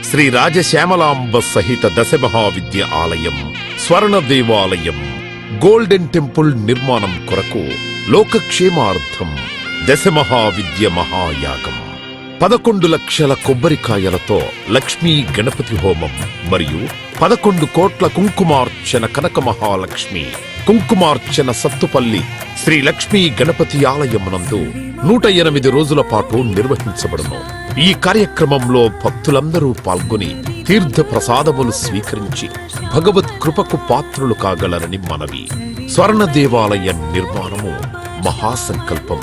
శ్రీ రాజశ్యామలాంబ సహిత దశ మహావిద్య ఆలయం స్వర్ణ దేవాలయం గోల్డెన్ టెంపుల్ నిర్మాణం కొరకు లోకక్షేమార్థం దశ మహావిద్య మహాయాగం 11 లక్షల కొబ్బరికాయలతో లక్ష్మీ గణపతి హోమం మరియు 11 కోట్ల కుంకుమార్చన కనక మహాలక్ష్మి కుంకుమార్చన సత్తుపల్లి శ్రీ లక్ష్మీ గణపతి ఆలయమునందు 108 రోజుల పాటు నిర్వహించబడును. ఈ కార్యక్రమంలో భక్తులందరూ పాల్గొని తీర్థ ప్రసాదములు స్వీకరించి భగవత్ కృపకు పాత్రులు కాగలరని మనవి. స్వర్ణ దేవాలయ నిర్మాణము మహాసంకల్పం,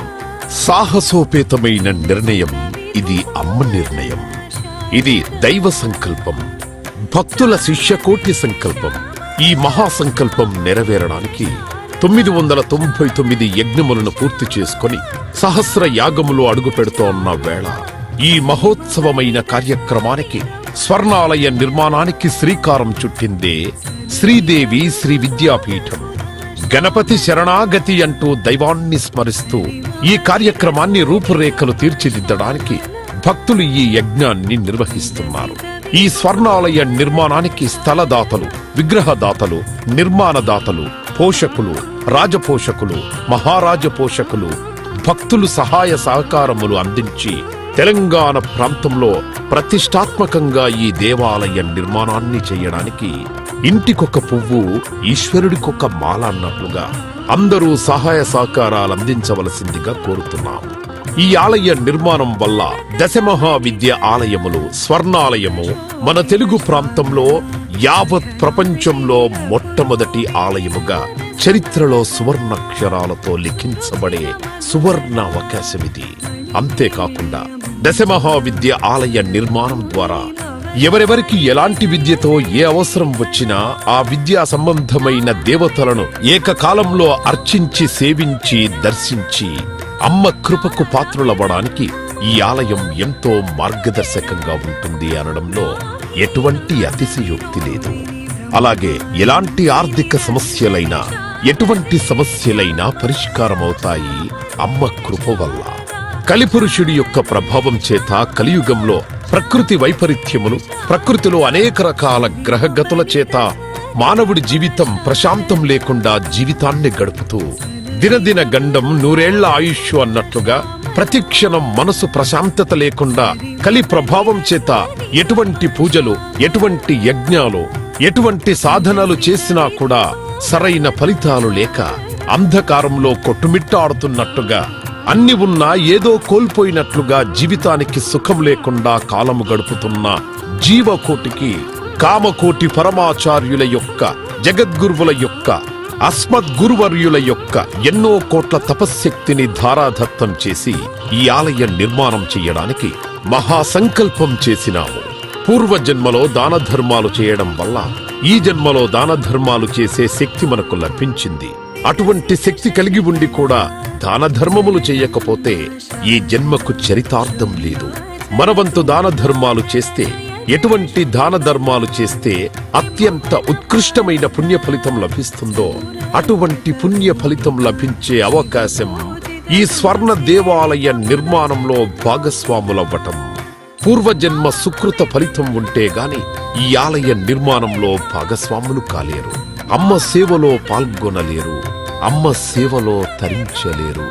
సాహసోపేతమైన నిర్ణయం. ఇది అమ్మ నిర్ణయం. ఇది దైవ సంకల్పం, భక్తుల శిష్యకోటి సంకల్పం. ఈ మహాసంకల్పం నెరవేరడానికి 999 యజ్ఞములను పూర్తి చేసుకుని సహస్ర యాగములు అడుగు పెడుతోన్న వేళ ఈ మహోత్సవమైన కార్యక్రమానికి స్వర్ణాలయ నిర్మాణానికి శ్రీకారం చుట్టిందే శ్రీదేవి శ్రీ విద్యాపీఠం. గణపతి శరణాగతి అంటూ దైవాన్ని స్మరిస్తూ ఈ కార్యక్రమాన్ని రూపురేఖలు తీర్చిదిద్దడానికి భక్తులు ఈ యజ్ఞాన్ని నిర్వహిస్తున్నారు. ఈ స్వర్ణాలయ నిర్మాణానికి స్థలదాతలు, విగ్రహదాతలు, నిర్మాణదాతలు, పోషకులు, రాజపోషకులు, మహారాజ పోషకులు, భక్తులు సహాయ సహకారములు అందించి తెలంగాణ ప్రాంతంలో ప్రతిష్టాత్మకంగా ఈ దేవాలయ నిర్మాణాన్ని చేయడానికి ఇంటికొక పువ్వు ఈశ్వరుడికొక మాల అన్నట్లుగా అందరూ సహాయ సహకారాలు అందించవలసిందిగా కోరుతున్నాం. ఈ ఆలయ నిర్మాణం వల్ల దశమహావిద్య ఆలయములు, స్వర్ణాలయము మన తెలుగు ప్రాంతంలో యావత్ ప్రపంచంలో మొట్టమొదటి ఆలయముగా చరిత్రలో సువర్ణాక్షరాలతో లిఖించబడే సువర్ణ అవకాశమిది. అంతేకాకుండా దశమహావిద్య ఆలయ నిర్మాణం ద్వారా ఎవరెవరికి ఎలాంటి విద్యతో ఏ అవసరం వచ్చినా ఆ విద్యా సంబంధమైన దేవతలను ఏకకాలంలో అర్చించి సేవించి దర్శించి అమ్మ కృపకు పాత్రులవ్వడానికి ఈ ఆలయం ఎంతో మార్గదర్శకంగా ఉంటుంది అనడంలో ఎటువంటి అతిశయోక్తి లేదు. అలాగే ఎలాంటి ఆర్థిక సమస్యలైనా, ఎటువంటి సమస్యలైనా పరిష్కారమవుతాయి అమ్మ కృప వల్ల. కలిపురుషుడి యొక్క ప్రభావం చేత కలియుగంలో ప్రకృతి వైపరీత్యములు, ప్రకృతిలో అనేక రకాల గ్రహగతుల చేత మానవుడి జీవితం ప్రశాంతం లేకుండా జీవితాన్ని గడుపుతూ దినదిన గండం 100 ఏళ్ల ఆయుష్ అన్నట్లుగా ప్రతిక్షణం మనసు ప్రశాంతత లేకుండా కలి ప్రభావం చేత ఎటువంటి పూజలు, ఎటువంటి యజ్ఞాలు, ఎటువంటి సాధనలు చేసినా కూడా సరైన ఫలితాలు లేక అంధకారంలో కొట్టుమిట్టాడుతున్నట్టుగా అన్ని ఉన్నా ఏదో కోల్పోయినట్లుగా జీవితానికి సుఖం లేకుండా కాలము గడుపుతున్న జీవకోటికి కామకోటి పరమాచార్యుల యొక్క, జగద్గురువుల యొక్క, అస్మద్గురువర్యుల యొక్క ఎన్నో కోట్ల తపశ్శక్తిని ధారాధత్తం చేసి ఈ ఆలయ నిర్మాణం చెయ్యడానికి మహాసంకల్పం చేసినాము. పూర్వజన్మలో దాన ధర్మాలు చేయడం వల్ల ఈ జన్మలో దాన ధర్మాలు చేసే శక్తి మనకు లభించింది. అటువంటి శక్తి కలిగి ఉండి కూడా దాన ధర్మములు చేయకపోతే ఈ జన్మకు చరితార్థం లేదు. మనవంతు దాన ధర్మాలు చేస్తే, ఎటువంటి దాన ధర్మాలు చేస్తే అత్యంత ఉత్కృష్టమైన పుణ్య ఫలితం లభిస్తుందో అటువంటి పుణ్య ఫలితం లభించే అవకాశం ఈ స్వర్ణ దేవాలయ నిర్మాణంలో భాగస్వాములవ్వటం. పూర్వజన్మ సుకృత ఫలితం ఉంటే గాని ఈ ఆలయ నిర్మాణంలో భాగస్వాములు కాలేరు. అమ్మ సేవలో పాల్గొనలేరు, అమ్మ సేవలో తరించలేరు.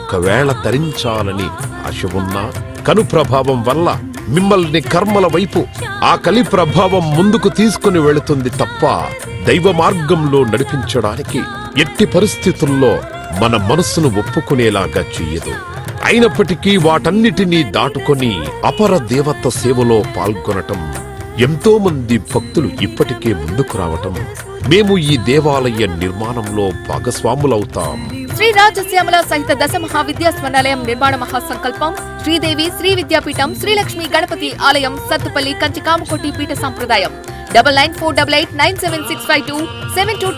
ఒకవేళ తరించాలని ఆశ ఉన్నా కను ప్రభావం వల్ల మిమ్మల్ని కర్మల వైపు ఆ కలి ప్రభావం ముందుకు తీసుకుని వెళుతుంది తప్ప దైవ మార్గంలో నడిపించడానికి ఎట్టి పరిస్థితుల్లో మన మనస్సును ఒప్పుకునేలాగా చెయ్యదు. అయినప్పటికీ వాటన్నిటినీ దాటుకొని అపర దేవత సేవలో పాల్గొనటం ఎంతో మంది భక్తులు ఇప్పటికే ముందుకు రావటం, మేము ఈ దేవాలయ నిర్మాణంలో భాగస్వాములవుతాం. శ్రీ రాజశ్యామల సహిత దశ మహావిద్యా స్వర్ణాలయం నిర్మాణ మహాసంకల్పం శ్రీదేవి శ్రీ విద్యాపీఠం శ్రీ లక్ష్మీ గణపతి ఆలయం సత్తుపల్లి కంచి కామకోటి పీఠ సంప్రదాయం 994889765272